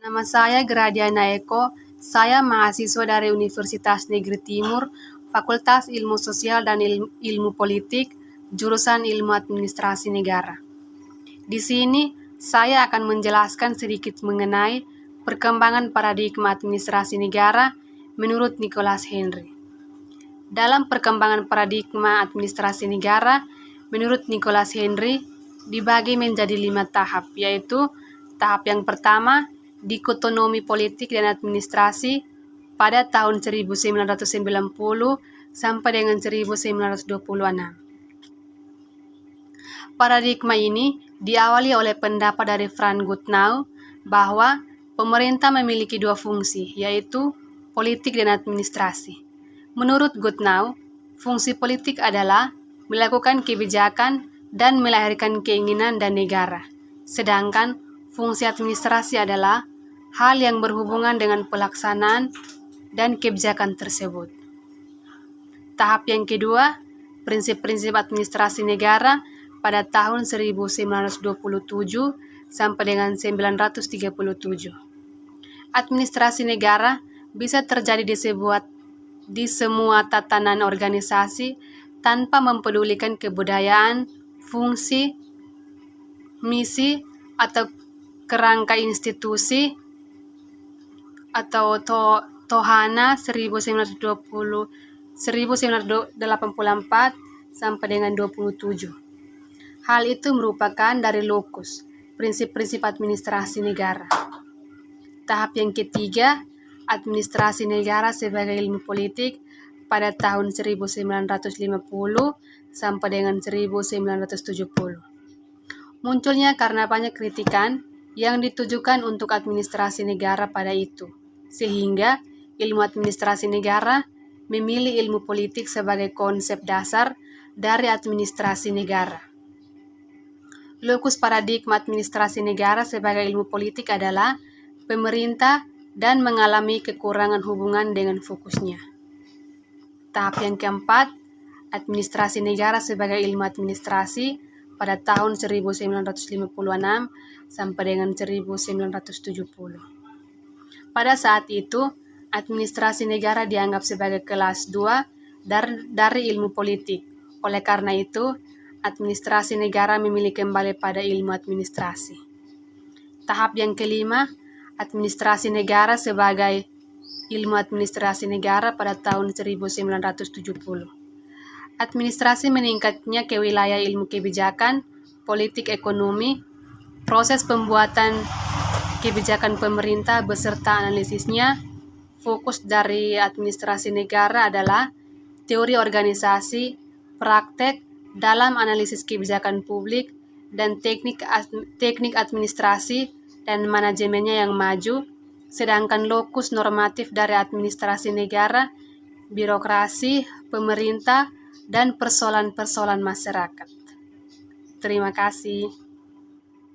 Nama saya Gradiana Eko, saya mahasiswa dari Universitas Negeri Timur, Fakultas Ilmu Sosial dan Ilmu Politik, jurusan Ilmu Administrasi Negara. Di sini, saya akan menjelaskan sedikit mengenai perkembangan paradigma administrasi negara menurut Nicholas Henry. Dalam perkembangan paradigma administrasi negara, menurut Nicholas Henry, dibagi menjadi 5 tahap, yaitu tahap yang pertama, dikotomi politik dan administrasi pada tahun 1990 sampai dengan 1926. Paradigma ini diawali oleh pendapat dari Frank Goodenough bahwa pemerintah memiliki 2 fungsi, yaitu politik dan administrasi. Menurut Goodenough, fungsi politik adalah melakukan kebijakan dan melahirkan keinginan dan negara, sedangkan fungsi administrasi adalah hal yang berhubungan dengan pelaksanaan dan kebijakan tersebut. Tahap yang kedua, prinsip-prinsip administrasi negara pada tahun 1927 sampai dengan 1937. Administrasi negara bisa terjadi di semua tatanan organisasi tanpa mempedulikan kebudayaan, fungsi, misi, atau kerangka institusi atau Tohana 1984 sampai dengan 27. Hal itu merupakan dari lokus, prinsip-prinsip administrasi negara. Tahap yang ketiga, administrasi negara sebagai ilmu politik pada tahun 1950 sampai dengan 1970. Munculnya karena banyak kritikan yang ditujukan untuk administrasi negara pada itu, sehingga ilmu administrasi negara memilih ilmu politik sebagai konsep dasar dari administrasi negara. Lokus paradigma administrasi negara sebagai ilmu politik adalah pemerintah dan mengalami kekurangan hubungan dengan fokusnya. Tahap yang keempat, administrasi negara sebagai ilmu administrasi pada tahun 1956 sampai dengan 1970. Pada saat itu, administrasi negara dianggap sebagai kelas 2 dari ilmu politik. Oleh karena itu, administrasi negara memilih kembali pada ilmu administrasi. Tahap yang kelima, administrasi negara sebagai ilmu administrasi negara pada tahun 1970. Administrasi meningkatnya ke wilayah ilmu kebijakan, politik ekonomi, proses pembuatan kebijakan pemerintah beserta analisisnya. Fokus dari administrasi negara adalah teori organisasi, praktek dalam analisis kebijakan publik, dan teknik administrasi dan manajemennya yang maju, sedangkan lokus normatif dari administrasi negara, birokrasi, pemerintah, dan persoalan-persoalan masyarakat. Terima kasih.